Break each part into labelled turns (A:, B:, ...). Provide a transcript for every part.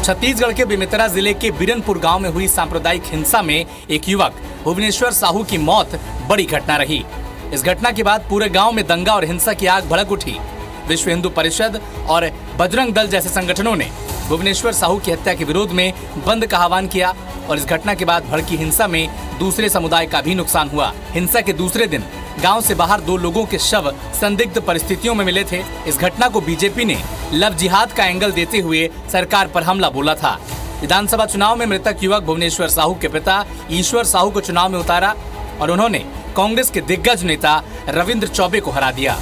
A: छत्तीसगढ़ के बेमेतरा जिले के बिरनपुर गांव में हुई सांप्रदायिक हिंसा में एक युवक भुवनेश्वर साहू की मौत बड़ी घटना रही। इस घटना के बाद पूरे गांव में दंगा और हिंसा की आग भड़क उठी। विश्व हिंदू परिषद और बजरंग दल जैसे संगठनों ने भुवनेश्वर साहू की हत्या के विरोध में बंद का आह्वान किया और इस घटना के बाद भड़की हिंसा में दूसरे समुदाय का भी नुकसान हुआ। हिंसा के दूसरे दिन गांव से बाहर 2 लोगों के शव संदिग्ध परिस्थितियों में मिले थे। इस घटना को बीजेपी ने लव जिहाद का एंगल देते हुए सरकार पर हमला बोला था। विधानसभा चुनाव में मृतक युवक भुवनेश्वर साहू के पिता ईश्वर साहू को चुनाव में उतारा और उन्होंने कांग्रेस के दिग्गज नेता रविंद्र चौबे को हरा दिया।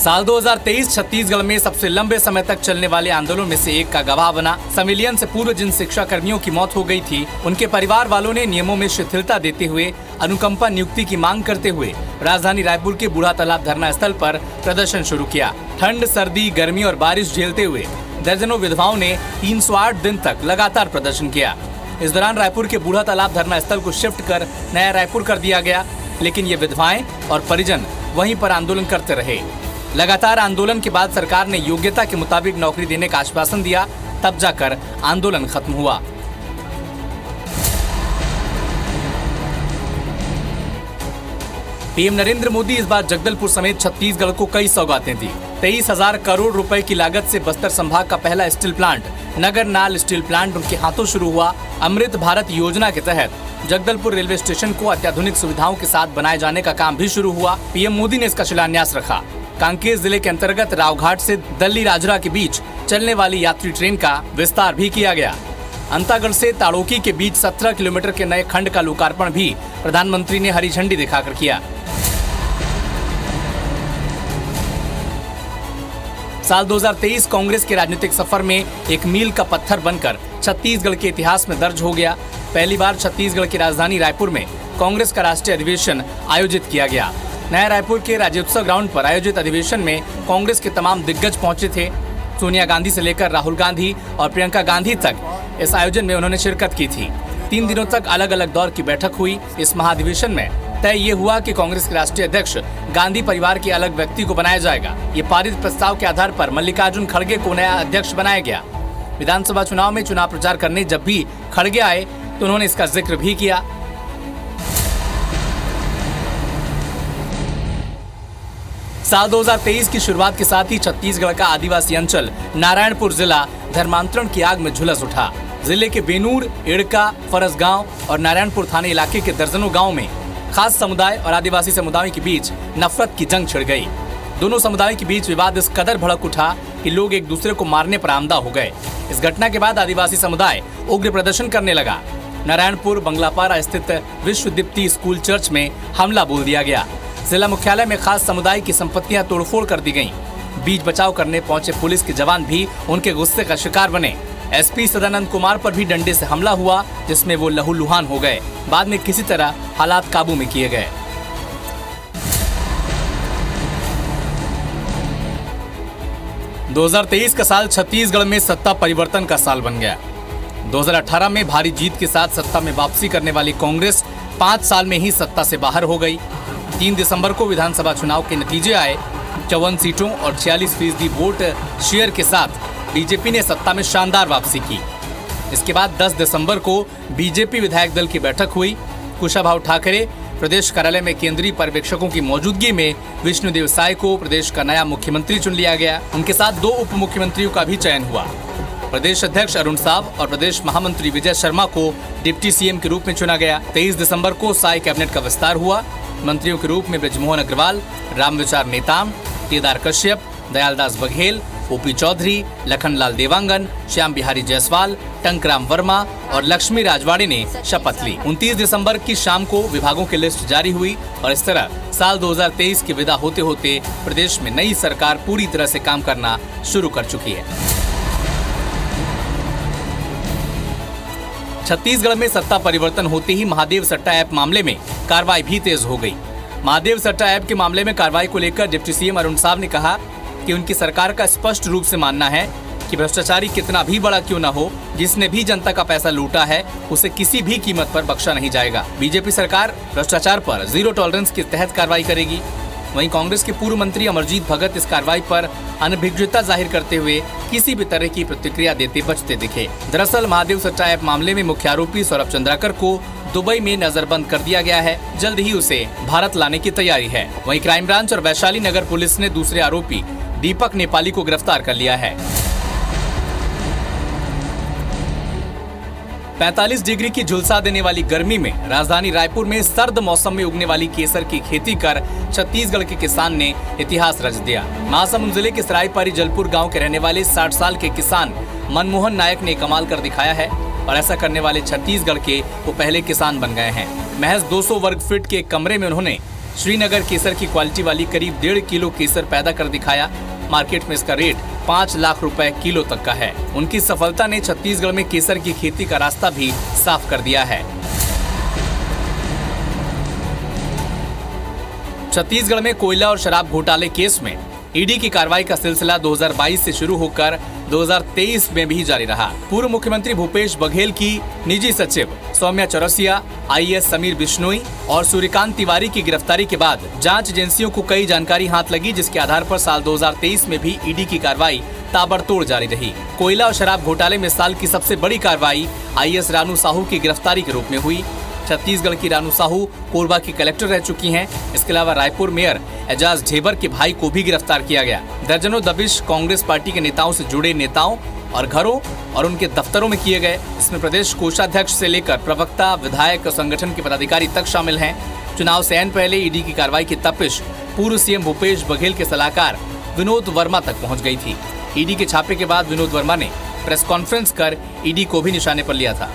A: साल 2023 छत्तीसगढ़ में सबसे लंबे समय तक चलने वाले आंदोलन में से एक का गवाह बना। संविलियन से पूर्व जिन शिक्षा कर्मियों की मौत हो गई थी, उनके परिवार वालों ने नियमों में शिथिलता देते हुए अनुकंपा नियुक्ति की मांग करते हुए राजधानी रायपुर के बूढ़ा तालाब धरना स्थल पर प्रदर्शन शुरू किया। ठंड, सर्दी, गर्मी और बारिश झेलते हुए दर्जनों विधवाओं ने 308 दिन तक लगातार प्रदर्शन किया। इस दौरान रायपुर के बूढ़ा तालाब धरना स्थल को शिफ्ट कर नया रायपुर कर दिया गया, लेकिन ये विधवाएं और परिजन वहीं पर आंदोलन करते रहे। लगातार आंदोलन के बाद सरकार ने योग्यता के मुताबिक नौकरी देने का आश्वासन दिया, तब जाकर आंदोलन खत्म हुआ। पीएम नरेंद्र मोदी इस बार जगदलपुर समेत छत्तीसगढ़ को कई सौगातें दी। 23,000 करोड़ रुपए की लागत से बस्तर संभाग का पहला स्टील प्लांट नगर नाल स्टील प्लांट उनके हाथों शुरू हुआ। अमृत भारत योजना के तहत जगदलपुर रेलवे स्टेशन को अत्याधुनिक सुविधाओं के साथ बनाए जाने का काम भी शुरू हुआ। पीएम मोदी ने इसका शिलान्यास रखा। कांकेर जिले के अंतर्गत रावघाट से दल्ली राजरा के बीच चलने वाली यात्री ट्रेन का विस्तार भी किया गया। अंतागढ़ से ताड़ोकी के बीच 17 किलोमीटर के नए खंड का लोकार्पण भी प्रधानमंत्री ने हरी झंडी दिखाकर किया। साल 2023 कांग्रेस के राजनीतिक सफर में एक मील का पत्थर बनकर छत्तीसगढ़ के इतिहास में दर्ज हो गया। पहली बार छत्तीसगढ़ की राजधानी रायपुर में कांग्रेस का राष्ट्रीय अधिवेशन आयोजित किया गया। नया रायपुर के राज्योत्सव ग्राउंड पर आयोजित अधिवेशन में कांग्रेस के तमाम दिग्गज पहुंचे थे। सोनिया गांधी से लेकर राहुल गांधी और प्रियंका गांधी तक इस आयोजन में उन्होंने शिरकत की थी। 3 दिनों तक अलग अलग दौर की बैठक हुई। इस महाधिवेशन में तय ये हुआ कि कांग्रेस के राष्ट्रीय अध्यक्ष गांधी परिवार के अलग व्यक्ति को बनाया जाएगा। ये पारित प्रस्ताव के आधार पर मल्लिकार्जुन खड़गे को नया अध्यक्ष बनाया गया। विधानसभा चुनाव में चुनाव प्रचार करने जब भी खड़गे आए तो उन्होंने इसका जिक्र भी किया। साल 2023 की शुरुआत के साथ ही छत्तीसगढ़ का आदिवासी अंचल नारायणपुर जिला धर्मांतरण की आग में झुलस उठा। जिले के बेनूर, इड़का, फरसगांव और नारायणपुर थाने इलाके के दर्जनों गांव में खास समुदाय और आदिवासी समुदाय के बीच नफरत की जंग छिड़ गई। दोनों समुदाय के बीच विवाद इस कदर भड़क उठा कि लोग एक दूसरे को मारने पर आमदा हो गए। इस घटना के बाद आदिवासी समुदाय उग्र प्रदर्शन करने लगा। नारायणपुर बंगलापारा स्थित विश्व दीप्ति स्कूल चर्च में हमला बोल दिया गया। जिला मुख्यालय में खास समुदाय की संपत्तियां तोड़फोड़ कर दी गईं। बीच बचाव करने पहुंचे पुलिस के जवान भी उनके गुस्से का शिकार बने। एसपी सदानंद कुमार पर भी डंडे से हमला हुआ, जिसमें वो लहूलुहान हो गए। बाद में किसी तरह हालात काबू में किए गए। – 2023 का साल छत्तीसगढ़ में सत्ता परिवर्तन का साल बन गया। 2018 में भारी जीत के साथ सत्ता में वापसी करने वाली कांग्रेस 5 साल में ही सत्ता से बाहर हो गई। 3 दिसंबर को विधानसभा चुनाव के नतीजे आए। 54 सीटों और 46% वोट शेयर के साथ बीजेपी ने सत्ता में शानदार वापसी की। इसके बाद 10 दिसंबर को बीजेपी विधायक दल की बैठक हुई। कुशाभाऊ ठाकरे प्रदेश कार्यालय में केंद्रीय पर्यवेक्षकों की मौजूदगी में विष्णुदेव साय को प्रदेश का नया मुख्यमंत्री चुन लिया गया। उनके साथ 2 उप मुख्यमंत्रियों का भी चयन हुआ। प्रदेश अध्यक्ष अरुण साव और प्रदेश महामंत्री विजय शर्मा को डिप्टी सीएम के रूप में चुना गया। 23 दिसंबर को साय कैबिनेट का विस्तार हुआ। मंत्रियों के रूप में बृजमोहन अग्रवाल, रामविचार नेताम, केदार कश्यप, दयालदास बघेल, ओपी चौधरी, लखनलाल देवांगन, श्याम बिहारी जायसवाल, टंकराम वर्मा और लक्ष्मी राजवाड़े ने शपथ ली। 29 दिसंबर की शाम को विभागों की लिस्ट जारी हुई और इस तरह साल 2023 की विदा होते होते प्रदेश में नई सरकार पूरी तरह से काम करना शुरू कर चुकी है। छत्तीसगढ़ में सत्ता परिवर्तन होते ही महादेव सट्टा ऐप मामले में कार्रवाई भी तेज हो गई। महादेव सट्टा ऐप के मामले में कार्रवाई को लेकर डिप्टी सीएम अरुण साव ने कहा कि उनकी सरकार का स्पष्ट रूप से मानना है कि भ्रष्टाचारी कितना भी बड़ा क्यों न हो, जिसने भी जनता का पैसा लूटा है उसे किसी भी कीमत पर बख्शा नहीं जाएगा। बीजेपी सरकार भ्रष्टाचार पर जीरो टॉलरेंस के तहत कार्रवाई करेगी। वहीं कांग्रेस के पूर्व मंत्री अमरजीत भगत इस कार्रवाई पर अनभिज्ञता जाहिर करते हुए किसी भी तरह की प्रतिक्रिया देते बचते दिखे। दरअसल महादेव सट्टा ऐप मामले में मुख्य आरोपी सौरभ चंद्राकर को दुबई में नजरबंद कर दिया गया है। जल्द ही उसे भारत लाने की तैयारी है। वहीं क्राइम ब्रांच और वैशाली नगर पुलिस ने दूसरे आरोपी दीपक नेपाली को गिरफ्तार कर लिया है। 45 डिग्री की झुलसा देने वाली गर्मी में राजधानी रायपुर में सर्द मौसम में उगने वाली केसर की खेती कर छत्तीसगढ़ के किसान ने इतिहास रच दिया। महासमुंद जिले के सरायपारी जलपुर गांव के रहने वाले 60 साल के किसान मनमोहन नायक ने कमाल कर दिखाया है और ऐसा करने वाले छत्तीसगढ़ के वो पहले किसान बन गए हैं। महज 200 वर्ग फीट के कमरे में उन्होंने श्रीनगर केसर की क्वालिटी वाली करीब 1.5 किलो केसर पैदा कर दिखाया। मार्केट में इसका रेट 5 लाख रुपए किलो तक का है। उनकी सफलता ने छत्तीसगढ़ में केसर की खेती का रास्ता भी साफ कर दिया है। छत्तीसगढ़ में कोयला और शराब घोटाले केस में ईडी की कार्रवाई का सिलसिला 2022 से शुरू होकर 2023 में भी जारी रहा। पूर्व मुख्यमंत्री भूपेश बघेल की निजी सचिव सौम्या चौरसिया, आईएएस समीर बिश्नोई और सूर्यकांत तिवारी की गिरफ्तारी के बाद जांच एजेंसियों को कई जानकारी हाथ लगी, जिसके आधार पर साल 2023 में भी ईडी की कार्रवाई ताबड़तोड़ जारी रही। कोयला और शराब घोटाले में साल की सबसे बड़ी कार्रवाई आईएएस रानू साहू की गिरफ्तारी के रूप में हुई। छत्तीसगढ़ की रानू साहू कोरबा की कलेक्टर रह चुकी हैं। इसके अलावा रायपुर मेयर एजाज ढेबर के भाई को भी गिरफ्तार किया गया। दर्जनों दबिश कांग्रेस पार्टी के नेताओं से जुड़े नेताओं और घरों और उनके दफ्तरों में किए गए। इसमें प्रदेश कोषाध्यक्ष से लेकर प्रवक्ता, विधायक और संगठन के पदाधिकारी तक शामिल हैं। चुनाव से ऐन पहले ईडी की कार्रवाई की तपिश पूर्व सीएम भूपेश बघेल के सलाहकार विनोद वर्मा तक पहुंच गई थी। ईडी के छापे के बाद विनोद वर्मा ने प्रेस कॉन्फ्रेंस कर ईडी को भी निशाने पर लिया था।